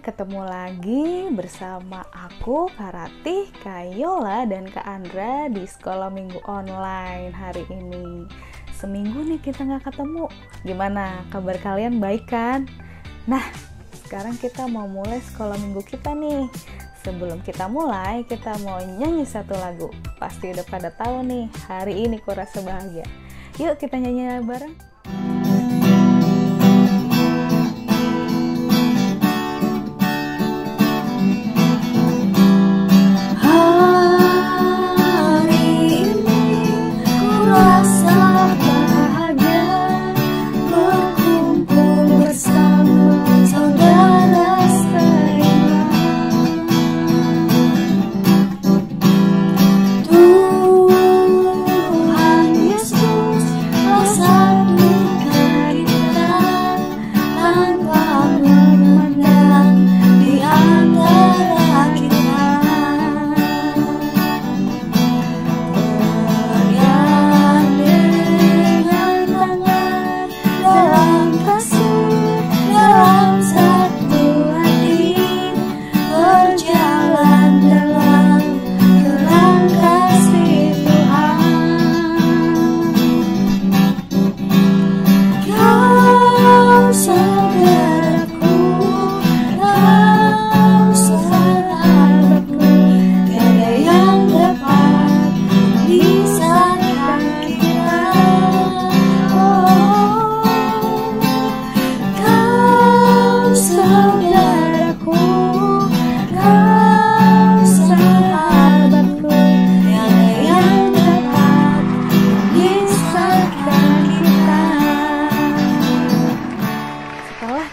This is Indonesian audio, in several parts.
ketemu lagi bersama aku, Kak Ratih, Kak Yola, dan Kak Andra di sekolah minggu online hari ini. Seminggu nih kita nggak ketemu. Gimana kabar kalian, baik kan? Nah, sekarang kita mau mulai sekolah minggu kita nih. Sebelum kita mulai, kita mau nyanyi satu lagu. Pasti udah pada tahu nih, hari ini ku rasa bahagia. Yuk kita nyanyi bareng.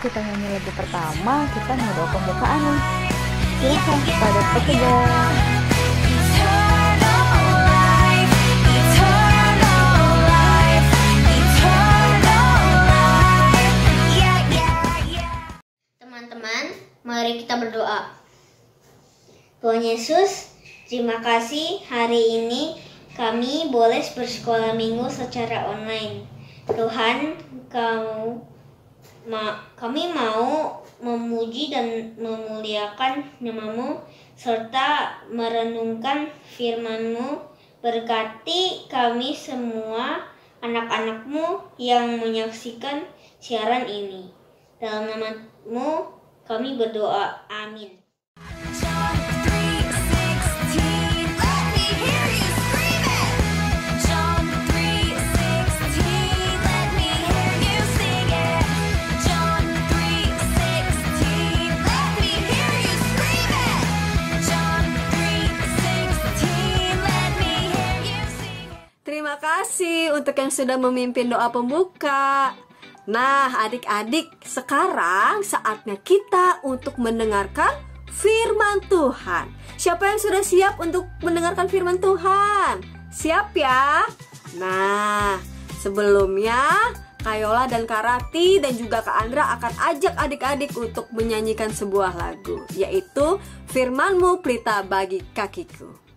Kita nyanyi lagu pertama, kita ngobrol pembukaan nih. Silakan pada pekerjaan. Teman-teman, mari kita berdoa. Tuhan Yesus, terima kasih hari ini kami boleh bersekolah minggu secara online. Tuhan, kami mau memuji dan memuliakan nama-Mu serta merenungkan firman-Mu. Berkati kami semua anak-anak-Mu yang menyaksikan siaran ini. Dalam nama-Mu kami berdoa. Amin. Terima kasih untuk yang sudah memimpin doa pembuka. Nah, adik-adik, sekarang saatnya kita untuk mendengarkan firman Tuhan. Siapa yang sudah siap untuk mendengarkan firman Tuhan? Siap ya? Nah, sebelumnya Kak Yola dan Kak Rati dan juga Kak Andra akan ajak adik-adik untuk menyanyikan sebuah lagu, yaitu Firman-Mu Pelita Bagi Kakiku.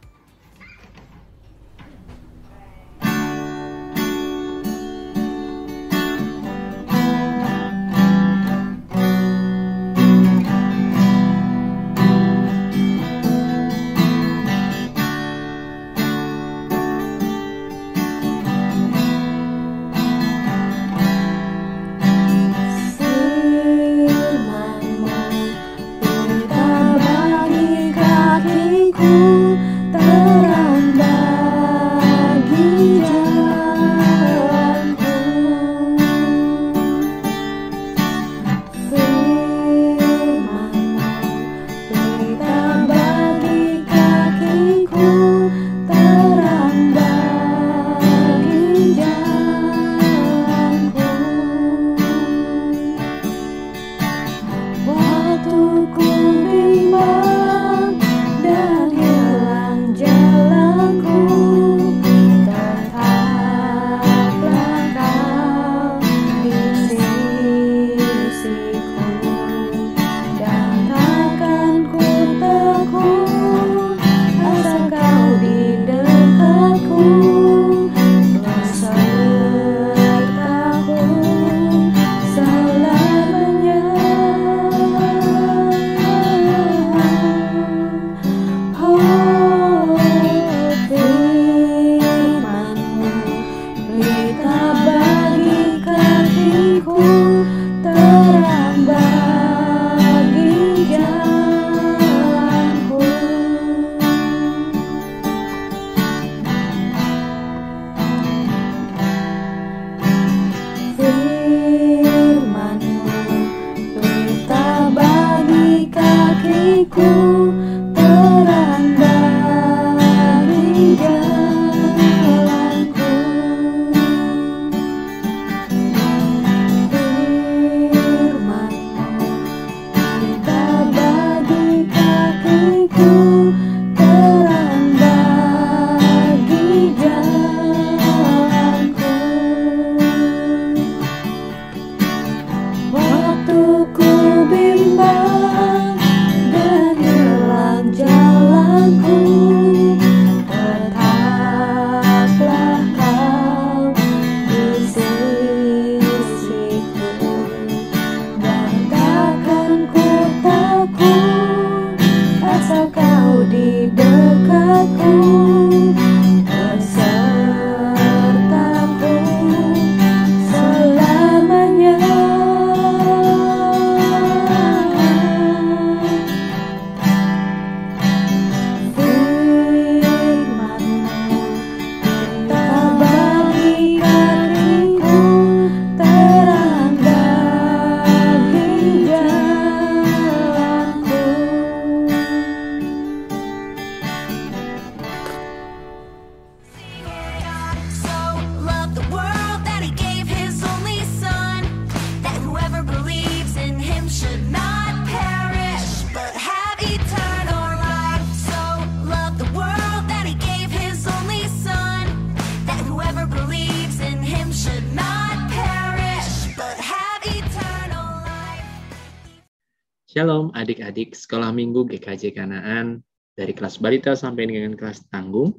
Shalom adik-adik Sekolah Minggu GKJ Kanaan dari kelas balita sampai dengan kelas tanggung.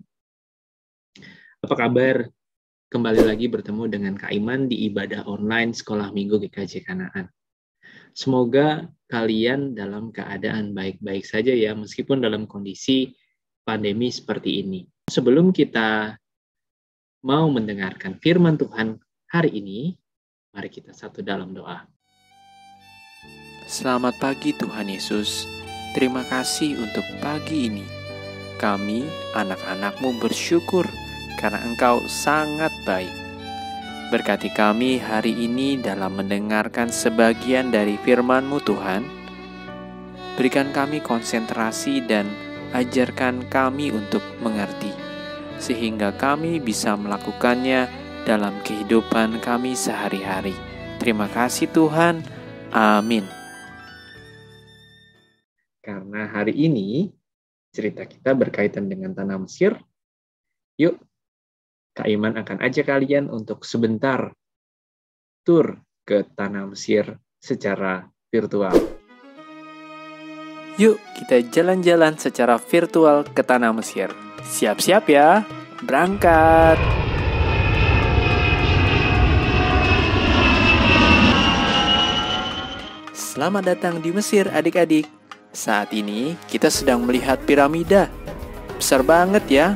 Apa kabar? Kembali lagi bertemu dengan Kak Iman di ibadah online Sekolah Minggu GKJ Kanaan. Semoga kalian dalam keadaan baik-baik saja ya, meskipun dalam kondisi pandemi seperti ini. Sebelum kita mau mendengarkan firman Tuhan hari ini, mari kita satu dalam doa. Selamat pagi Tuhan Yesus, terima kasih untuk pagi ini. Kami, anak-anak-Mu bersyukur karena Engkau sangat baik. Berkati kami hari ini dalam mendengarkan sebagian dari firman-Mu Tuhan. Berikan kami konsentrasi dan ajarkan kami untuk mengerti, sehingga kami bisa melakukannya dalam kehidupan kami sehari-hari. Terima kasih Tuhan, amin. Karena hari ini cerita kita berkaitan dengan tanah Mesir, yuk Kak Iman akan ajak kalian untuk sebentar tur ke tanah Mesir secara virtual. Yuk kita jalan-jalan secara virtual ke tanah Mesir. Siap-siap ya, berangkat! Selamat datang di Mesir adik-adik. Saat ini kita sedang melihat piramida. Besar banget ya.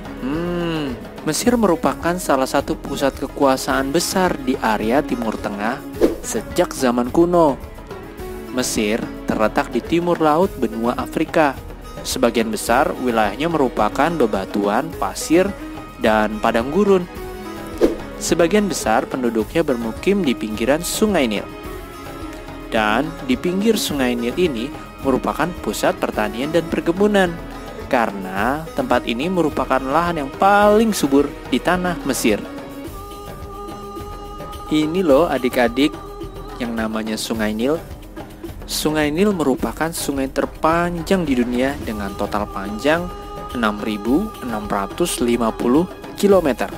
Mesir merupakan salah satu pusat kekuasaan besar di area Timur Tengah sejak zaman kuno. Mesir terletak di timur laut benua Afrika. Sebagian besar wilayahnya merupakan bebatuan, pasir, dan padang gurun. Sebagian besar penduduknya bermukim di pinggiran Sungai Nil. Dan di pinggir Sungai Nil ini merupakan pusat pertanian dan perkebunan, karena tempat ini merupakan lahan yang paling subur di tanah Mesir. Ini loh adik-adik yang namanya Sungai Nil. Sungai Nil merupakan sungai terpanjang di dunia dengan total panjang 6.650 km.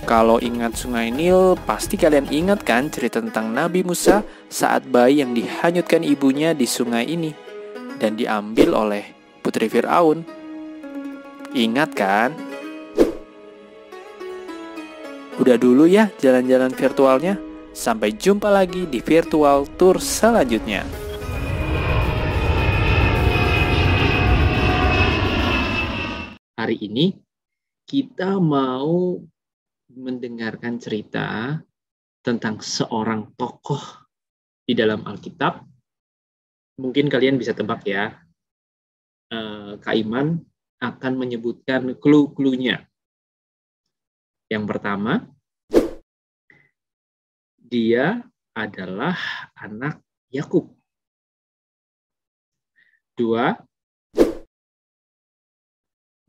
Kalau ingat Sungai Nil, pasti kalian ingat kan cerita tentang Nabi Musa saat bayi yang dihanyutkan ibunya di sungai ini dan diambil oleh putri Fir'aun. Ingat kan? Udah dulu ya jalan-jalan virtualnya. Sampai jumpa lagi di virtual tour selanjutnya. Hari ini kita mau mendengarkan cerita tentang seorang tokoh di dalam Alkitab. Mungkin kalian bisa tebak ya. Kak Iman akan menyebutkan clue-cluenya. Yang pertama, dia adalah anak Yakub. 2,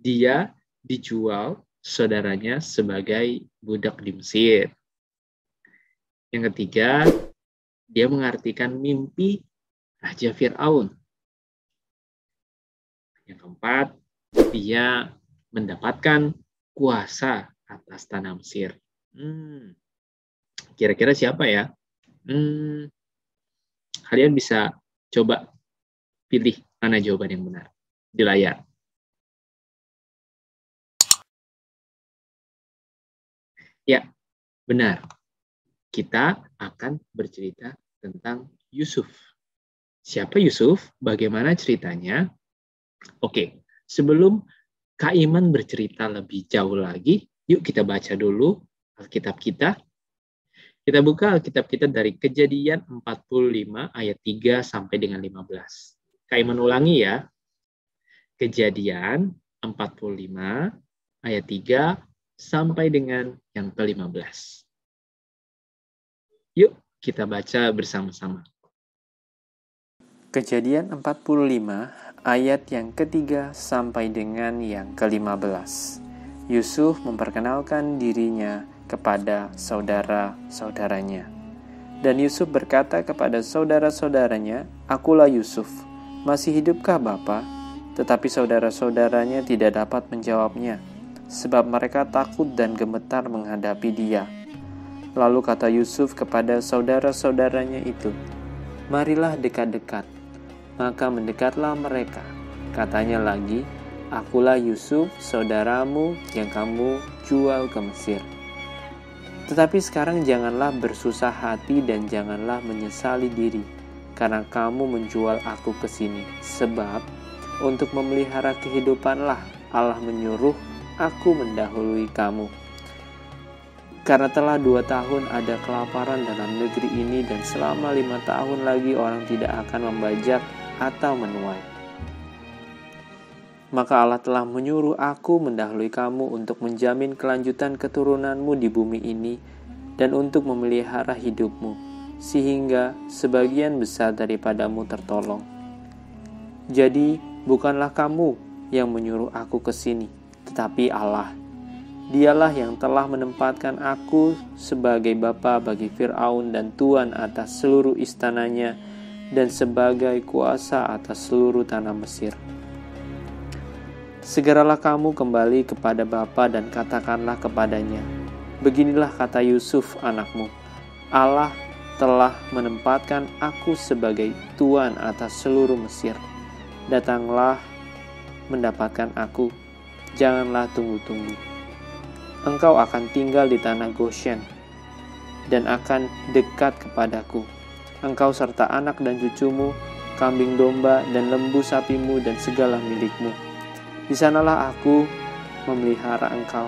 dia dijual saudaranya sebagai budak di Mesir. Yang ketiga, dia mengartikan mimpi Raja Fir'aun. Yang keempat, dia mendapatkan kuasa atas tanah Mesir. Kira-kira siapa ya? Kalian bisa coba pilih mana jawaban yang benar di layar. Ya, benar. Kita akan bercerita tentang Yusuf. Siapa Yusuf? Bagaimana ceritanya? Oke, sebelum Kak Iman bercerita lebih jauh lagi, yuk kita baca dulu Alkitab kita. Kita buka Alkitab kita dari Kejadian 45 ayat 3 sampai dengan 15. Kak Iman ulangi ya. Kejadian 45 ayat 3 sampai dengan yang ke-15. Yuk kita baca bersama-sama. Kejadian 45 ayat yang ketiga sampai dengan yang ke-15. Yusuf memperkenalkan dirinya kepada saudara-saudaranya. Dan Yusuf berkata kepada saudara-saudaranya, "Akulah Yusuf. Masih hidupkah Bapa?" Tetapi saudara-saudaranya tidak dapat menjawabnya, sebab mereka takut dan gemetar menghadapi dia. Lalu kata Yusuf kepada saudara-saudaranya itu, "Marilah dekat-dekat." Maka mendekatlah mereka. Katanya lagi, akulah Yusuf, saudaramu yang kamu jual ke Mesir. Tetapi sekarang janganlah bersusah hati dan janganlah menyesali diri, karena kamu menjual aku ke sini. Sebab untuk memelihara kehidupanlah Allah menyuruh aku mendahului kamu. Karena telah 2 tahun ada kelaparan dalam negeri ini, dan selama 5 tahun lagi orang tidak akan membajak atau menuai. Maka Allah telah menyuruh aku mendahului kamu untuk menjamin kelanjutan keturunanmu di bumi ini dan untuk memelihara hidupmu, sehingga sebagian besar daripadamu tertolong. Jadi, bukanlah kamu yang menyuruh aku ke sini, tetapi Allah. Dialah yang telah menempatkan aku sebagai bapa bagi Fir'aun dan tuan atas seluruh istananya dan sebagai kuasa atas seluruh tanah Mesir. Segeralah kamu kembali kepada bapa dan katakanlah kepadanya, beginilah kata Yusuf anakmu, Allah telah menempatkan aku sebagai tuan atas seluruh Mesir. Datanglah mendapatkan aku, janganlah tunggu-tunggu. Engkau akan tinggal di tanah Goshen dan akan dekat kepadaku. Engkau serta anak dan cucumu, kambing domba dan lembu sapimu dan segala milikmu. Di sanalah aku memelihara engkau.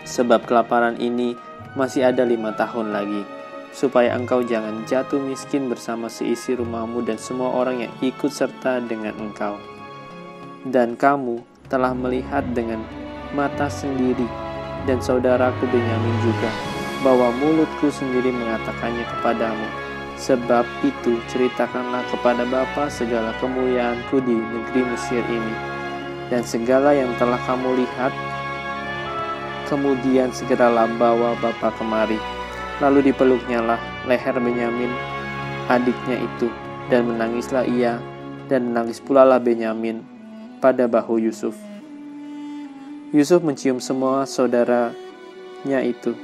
Sebab kelaparan ini masih ada 5 tahun lagi, supaya engkau jangan jatuh miskin bersama seisi rumahmu dan semua orang yang ikut serta dengan engkau. Dan kamu telah melihat dengan mata sendiri, dan saudaraku Benyamin juga, bahwa mulutku sendiri mengatakannya kepadamu. Sebab itu ceritakanlah kepada Bapa segala kemuliaanku di negeri Mesir ini, dan segala yang telah kamu lihat. Kemudian segeralah bawa Bapa kemari. Lalu dipeluknyalah leher Benyamin, adiknya itu, dan menangislah ia, dan menangis pula lah Benyamin pada bahu Yusuf. Yusuf mencium semua saudaranya itu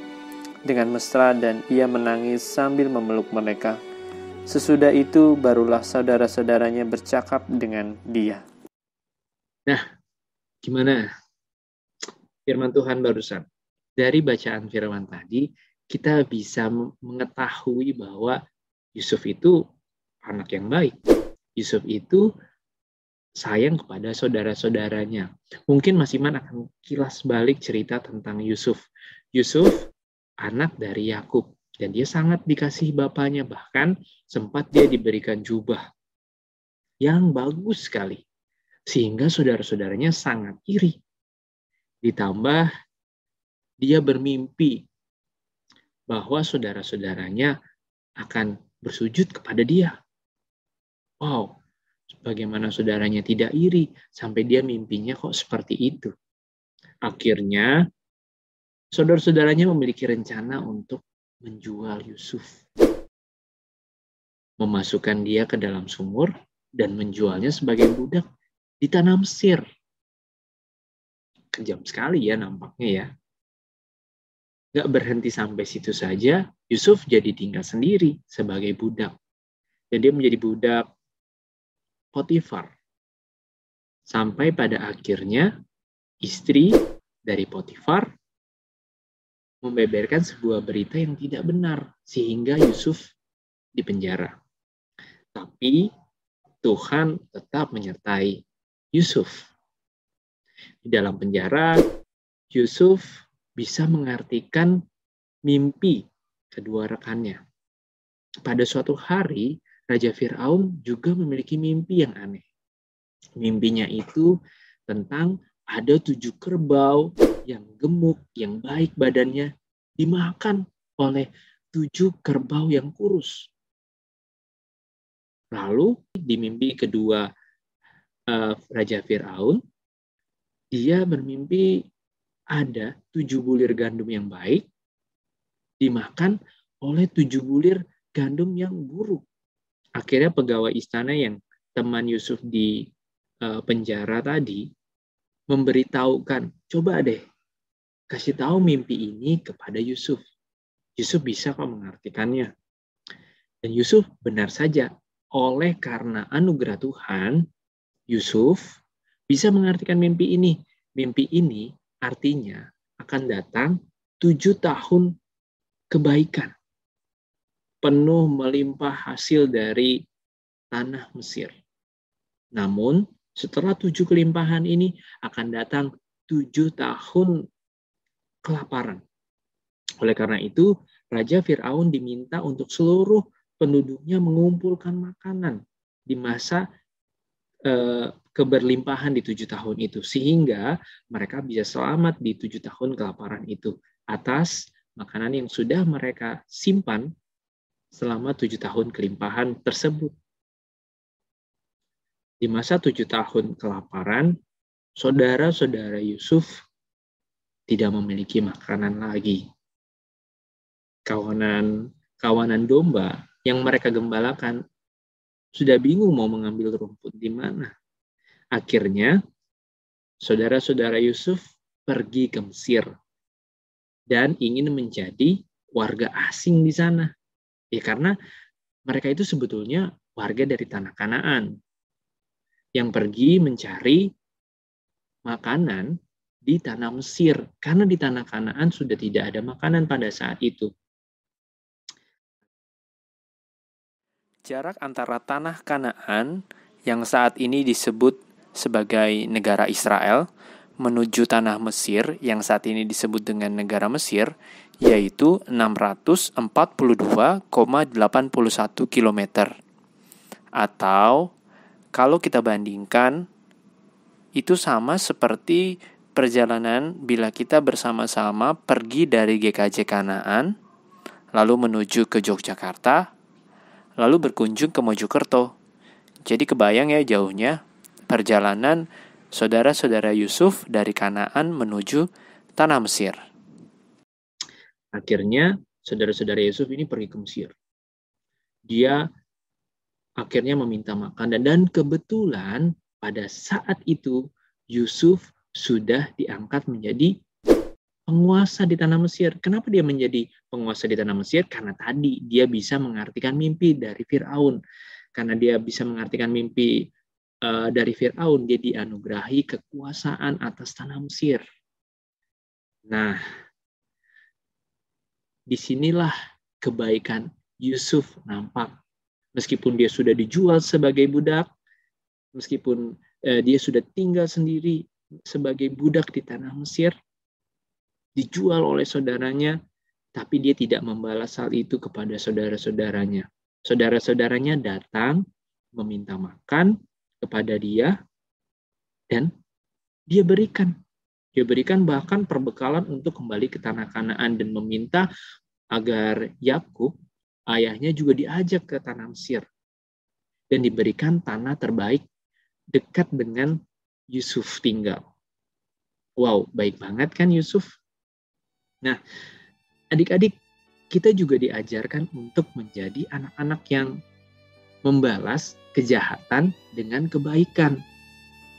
dengan mesra, dan ia menangis sambil memeluk mereka. Sesudah itu barulah saudara-saudaranya bercakap dengan dia. Nah, gimana firman Tuhan barusan? Dari bacaan firman tadi, kita bisa mengetahui bahwa Yusuf itu anak yang baik. Yusuf itu sayang kepada saudara-saudaranya. Mungkin Mas Iman akan kilas balik cerita tentang Yusuf. Yusuf anak dari Yakub, dan dia sangat dikasihi bapaknya. Bahkan sempat dia diberikan jubah yang bagus sekali, sehingga saudara-saudaranya sangat iri. Ditambah dia bermimpi bahwa saudara-saudaranya akan bersujud kepada dia. Wow, bagaimana saudaranya tidak iri sampai dia mimpinya kok seperti itu. Akhirnya saudara-saudaranya memiliki rencana untuk menjual Yusuf, memasukkan dia ke dalam sumur dan menjualnya sebagai budak di tanah Mesir. Kejam sekali ya nampaknya ya. Gak berhenti sampai situ saja, Yusuf jadi tinggal sendiri sebagai budak. Dan dia menjadi budak Potifar. Sampai pada akhirnya istri dari Potifar membeberkan sebuah berita yang tidak benar, sehingga Yusuf dipenjara. Tapi Tuhan tetap menyertai Yusuf. Di dalam penjara, Yusuf bisa mengartikan mimpi kedua rekannya. Pada suatu hari, Raja Fir'aun juga memiliki mimpi yang aneh. Mimpinya itu tentang ada 7 kerbau yang gemuk, yang baik badannya, dimakan oleh 7 kerbau yang kurus. Lalu di mimpi kedua Raja Fir'aun, dia bermimpi ada 7 bulir gandum yang baik dimakan oleh 7 bulir gandum yang buruk. Akhirnya pegawai istana yang teman Yusuf di penjara tadi memberitahukan, coba deh kasih tahu mimpi ini kepada Yusuf. Yusuf bisa kok mengartikannya. Dan Yusuf benar saja, oleh karena anugerah Tuhan, Yusuf bisa mengartikan mimpi ini. Mimpi ini artinya akan datang 7 tahun kebaikan, penuh melimpah hasil dari tanah Mesir. Namun, setelah 7 kelimpahan ini akan datang 7 tahun kelaparan. Oleh karena itu, Raja Fir'aun diminta untuk seluruh penduduknya mengumpulkan makanan di masa keberlimpahan di 7 tahun itu, sehingga mereka bisa selamat di 7 tahun kelaparan itu atas makanan yang sudah mereka simpan selama 7 tahun kelimpahan tersebut. Di masa 7 tahun kelaparan, saudara-saudara Yusuf tidak memiliki makanan lagi. Kawanan domba yang mereka gembalakan sudah bingung mau mengambil rumput di mana. Akhirnya, saudara-saudara Yusuf pergi ke Mesir dan ingin menjadi warga asing di sana. Ya, karena mereka itu sebetulnya warga dari tanah Kanaan yang pergi mencari makanan di tanah Mesir, karena di tanah Kanaan sudah tidak ada makanan pada saat itu. Jarak antara tanah Kanaan yang saat ini disebut sebagai negara Israel menuju tanah Mesir yang saat ini disebut dengan negara Mesir yaitu 642,81 km. Atau kalau kita bandingkan, itu sama seperti perjalanan bila kita bersama-sama pergi dari GKJ Kanaan, lalu menuju ke Yogyakarta, lalu berkunjung ke Mojokerto. Jadi kebayang ya jauhnya perjalanan saudara-saudara Yusuf dari Kanaan menuju tanah Mesir. Akhirnya, saudara-saudara Yusuf ini pergi ke Mesir. Dia akhirnya meminta makan dan kebetulan pada saat itu Yusuf sudah diangkat menjadi penguasa di tanah Mesir. Kenapa dia menjadi penguasa di tanah Mesir? Karena tadi dia bisa mengartikan mimpi dari Fir'aun. Karena dia bisa mengartikan mimpi dari Fir'aun, dia dianugerahi kekuasaan atas tanah Mesir. Nah, disinilah kebaikan Yusuf nampak. Meskipun dia sudah dijual sebagai budak, meskipun dia sudah tinggal sendiri sebagai budak di tanah Mesir, dijual oleh saudaranya, tapi dia tidak membalas hal itu kepada saudara-saudaranya. Saudara-saudaranya datang meminta makan kepada dia, dan dia berikan. Dia berikan bahkan perbekalan untuk kembali ke tanah Kanaan dan meminta agar Yakub, ayahnya, juga diajak ke tanah Mesir dan diberikan tanah terbaik dekat dengan Yusuf tinggal. Wow, baik banget kan Yusuf? Nah, adik-adik, kita juga diajarkan untuk menjadi anak-anak yang membalas kejahatan dengan kebaikan.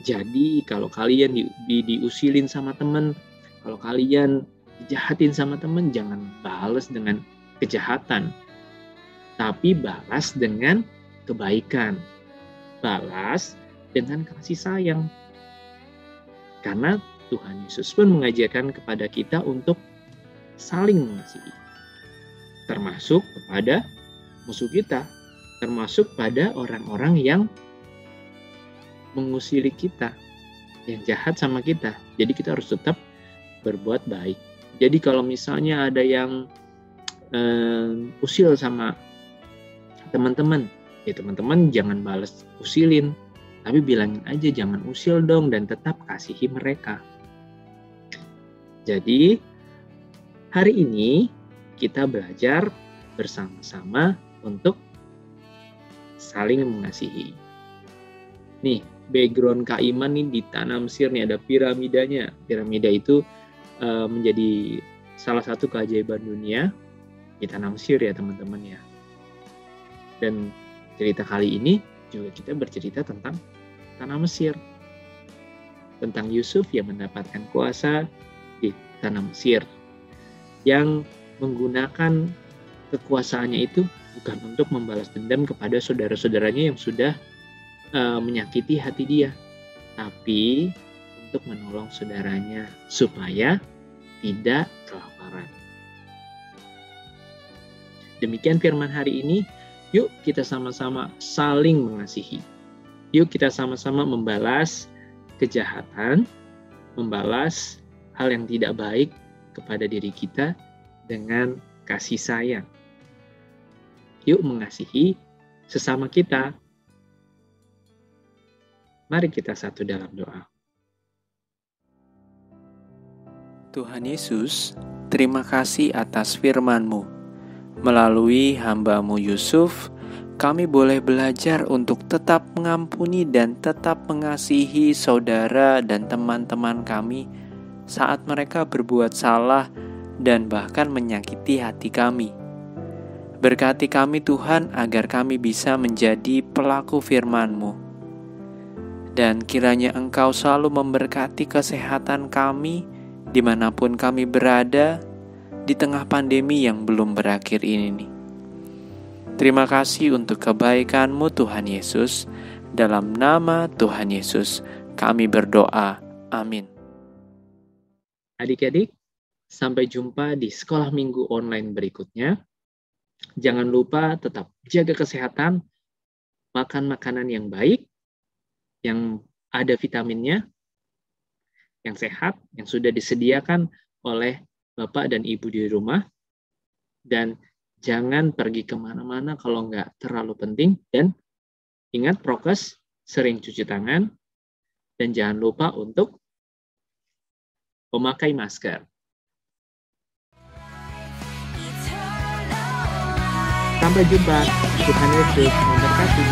Jadi, kalau kalian diusilin sama teman, kalau kalian dijahatin sama teman, jangan balas dengan kejahatan, tapi balas dengan kebaikan. Balas dengan kasih sayang. Karena Tuhan Yesus pun mengajarkan kepada kita untuk saling mengasihi. Termasuk kepada musuh kita. Termasuk pada orang-orang yang mengusili kita, yang jahat sama kita. Jadi kita harus tetap berbuat baik. Jadi kalau misalnya ada yang usil sama teman-teman, ya teman-teman jangan balas usilin, tapi bilangin aja jangan usil dong dan tetap kasihi mereka. Jadi hari ini kita belajar bersama-sama untuk saling mengasihi. Nih, background Kak Iman nih di tanah Mesir nih ada piramidanya. Piramida itu menjadi salah satu keajaiban dunia di tanah Mesir ya teman-teman ya. Dan cerita kali ini juga kita bercerita tentang tanah Mesir. Tentang Yusuf yang mendapatkan kuasa di tanah Mesir. Yang menggunakan kekuasaannya itu bukan untuk membalas dendam kepada saudara-saudaranya yang sudah menyakiti hati dia, tapi untuk menolong saudaranya supaya tidak kelaparan. Demikian firman hari ini. Yuk kita sama-sama saling mengasihi. Yuk kita sama-sama membalas kejahatan, membalas hal yang tidak baik kepada diri kita dengan kasih sayang. Yuk mengasihi sesama kita. Mari kita satu dalam doa. Tuhan Yesus, terima kasih atas firman-Mu. Melalui hamba-Mu Yusuf, kami boleh belajar untuk tetap mengampuni dan tetap mengasihi saudara dan teman-teman kami saat mereka berbuat salah dan bahkan menyakiti hati kami. Berkati kami Tuhan agar kami bisa menjadi pelaku firman-Mu. Dan kiranya Engkau selalu memberkati kesehatan kami dimanapun kami berada di tengah pandemi yang belum berakhir ini nih. Terima kasih untuk kebaikan-Mu Tuhan Yesus. Dalam nama Tuhan Yesus kami berdoa. Amin. Adik-adik, sampai jumpa di sekolah minggu online berikutnya. Jangan lupa tetap jaga kesehatan, makan makanan yang baik, yang ada vitaminnya, yang sehat, yang sudah disediakan oleh Bapak dan Ibu di rumah, dan jangan pergi kemana-mana kalau nggak terlalu penting, dan ingat prokes, sering cuci tangan, dan jangan lupa untuk memakai masker. Sampai jumpa, Tuhan Yesus memberkati.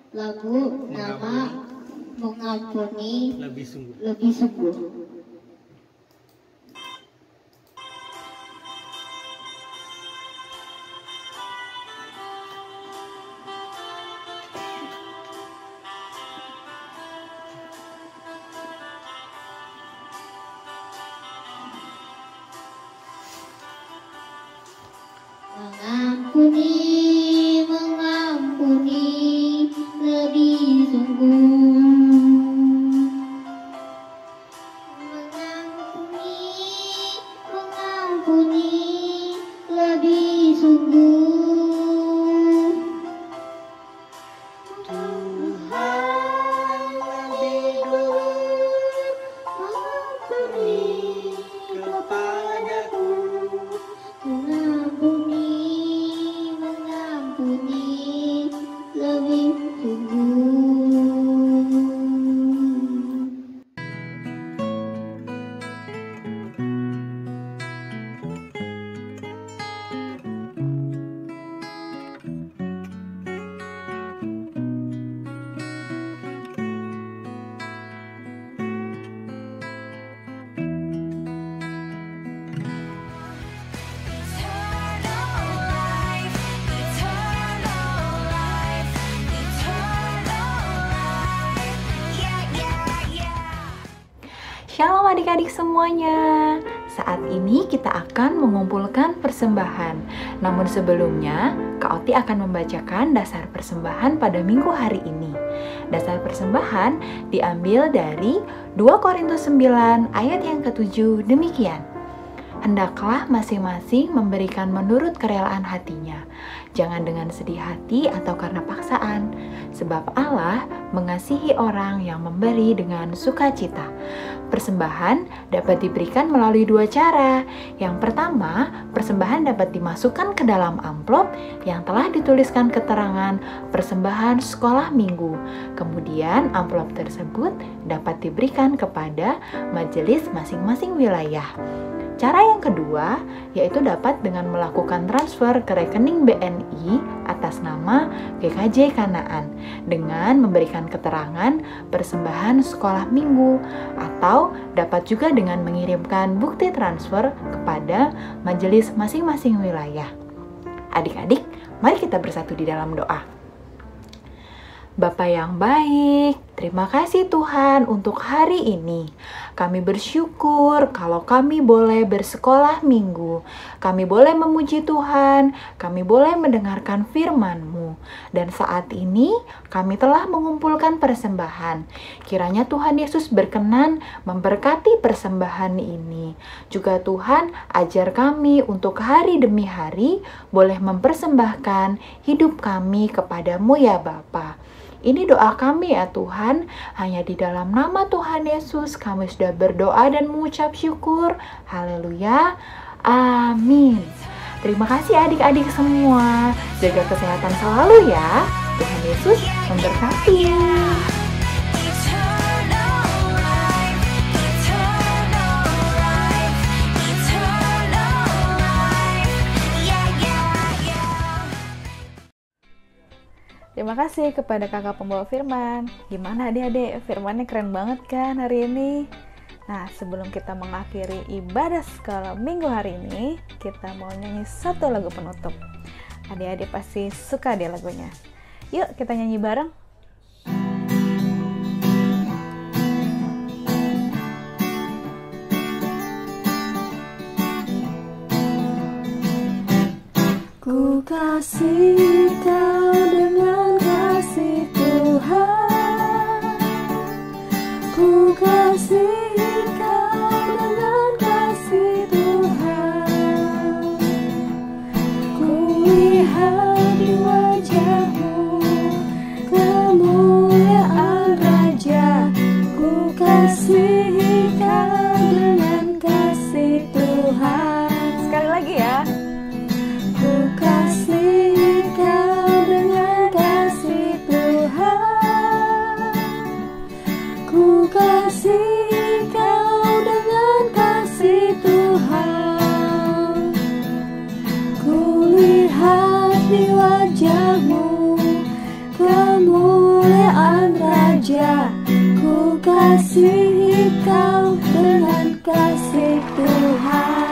lagu nama mengampuni lebih sungguh. Mengampuni lebih sungguh. Mengampuni lebih sungguh. Tuhan lebih dulu mengampuni kepadaku. Mengampuni lebih sungguh. Shalom adik-adik semuanya. Saat ini kita akan mengumpulkan persembahan. Namun sebelumnya, Kak Oti akan membacakan dasar persembahan pada minggu hari ini. Dasar persembahan diambil dari 2 Korintus 9 ayat yang ke-7 demikian. Hendaklah masing-masing memberikan menurut kerelaan hatinya, jangan dengan sedih hati atau karena paksaan, sebab Allah mengasihi orang yang memberi dengan sukacita. Persembahan dapat diberikan melalui 2 cara. Yang pertama, persembahan dapat dimasukkan ke dalam amplop yang telah dituliskan keterangan persembahan sekolah minggu. Kemudian amplop tersebut dapat diberikan kepada majelis masing-masing wilayah. Cara yang kedua, yaitu dapat dengan melakukan transfer ke rekening BNI atas nama GKJ Kanaan dengan memberikan keterangan persembahan sekolah minggu, atau dapat juga dengan mengirimkan bukti transfer kepada majelis masing-masing wilayah. Adik-adik, mari kita bersatu di dalam doa. Bapa yang baik, terima kasih Tuhan untuk hari ini. Kami bersyukur kalau kami boleh bersekolah minggu. Kami boleh memuji Tuhan, kami boleh mendengarkan firman-Mu. Dan saat ini kami telah mengumpulkan persembahan. Kiranya Tuhan Yesus berkenan memberkati persembahan ini. Juga Tuhan ajar kami untuk hari demi hari boleh mempersembahkan hidup kami kepadamu ya Bapa. Ini doa kami ya Tuhan, hanya di dalam nama Tuhan Yesus kami sudah berdoa dan mengucap syukur. Haleluya, amin. Terima kasih adik-adik semua, jaga kesehatan selalu ya. Tuhan Yesus memberkati. Terima kasih kepada kakak pembawa firman. Gimana adik-adik? Firmannya keren banget kan hari ini? Nah, sebelum kita mengakhiri ibadah sekolah minggu hari ini, kita mau nyanyi satu lagu penutup. Adik-adik pasti suka deh lagunya. Yuk kita nyanyi bareng. Ku kasih kau dengan kasih Tuhan, ku kasih kau dengan kasih Tuhan, ku lihat di wajahmu kemuliaan Raja, ku kasih kau dengan kasih Tuhan. Sekali lagi ya. Ku kasih kau kasihi kau dengan kasih Tuhan.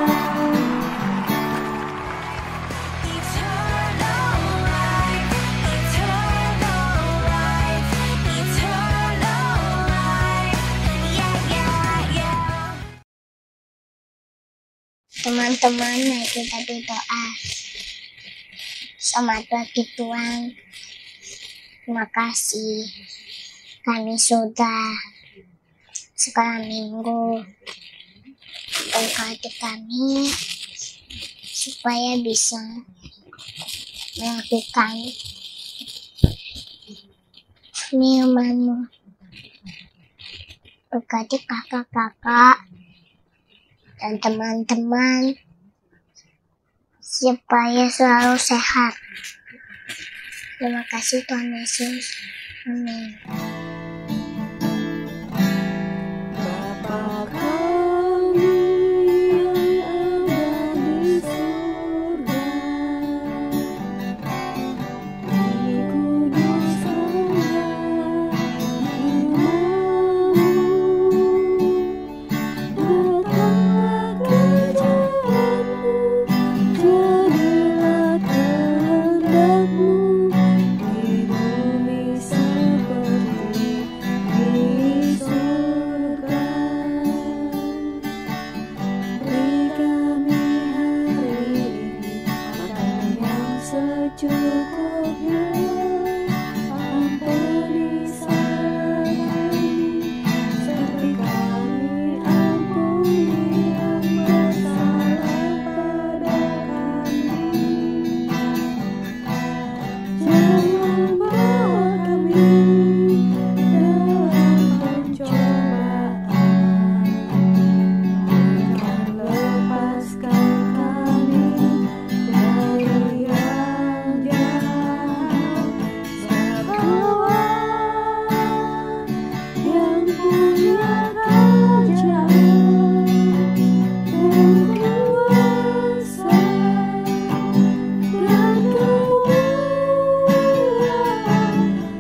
Teman-teman, mari kita berdoa. Selamat pagi Tuhan. Terima kasih kami sudah sekolah minggu. Berkati kami supaya bisa melakukan firman-Mu. Berkati kakak-kakak dan teman-teman supaya selalu sehat. Terima kasih Tuhan Yesus. Amin. Bapa kami yang ada di surga, dikuduskanlah namamu, datanglah kerajaanmu, jadilah kehendakmu di bumi seperti di surga. Beri kami hari ini makan yang secukupnya, ampuni salah kami seperti kami ampuni yang bersalah pada kami. Jangan bawa kami dalam pencobaan, dan lepaskan kami dari yang jahat. Sebab yang punya kerajaan dan kuasa dan kemuliaan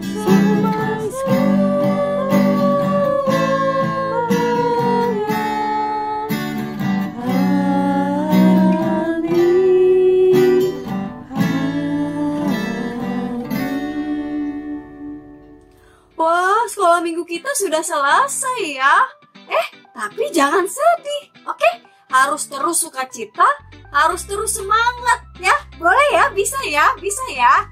sampai selamanya. Amin. Wah, sekolah minggu kita sudah selesai ya. Tapi jangan sedih, oke? Harus terus sukacita, harus terus semangat ya. Boleh ya? Bisa ya? Bisa ya?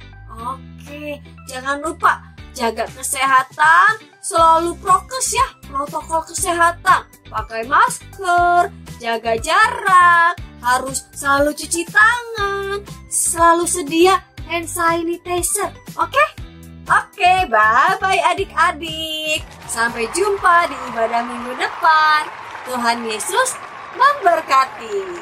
Oke, jangan lupa jaga kesehatan, selalu prokes ya, protokol kesehatan. Pakai masker, jaga jarak, harus selalu cuci tangan, selalu sedia hand sanitizer, oke? Oke, bye-bye adik-adik. Sampai jumpa di ibadah minggu depan. Tuhan Yesus memberkati.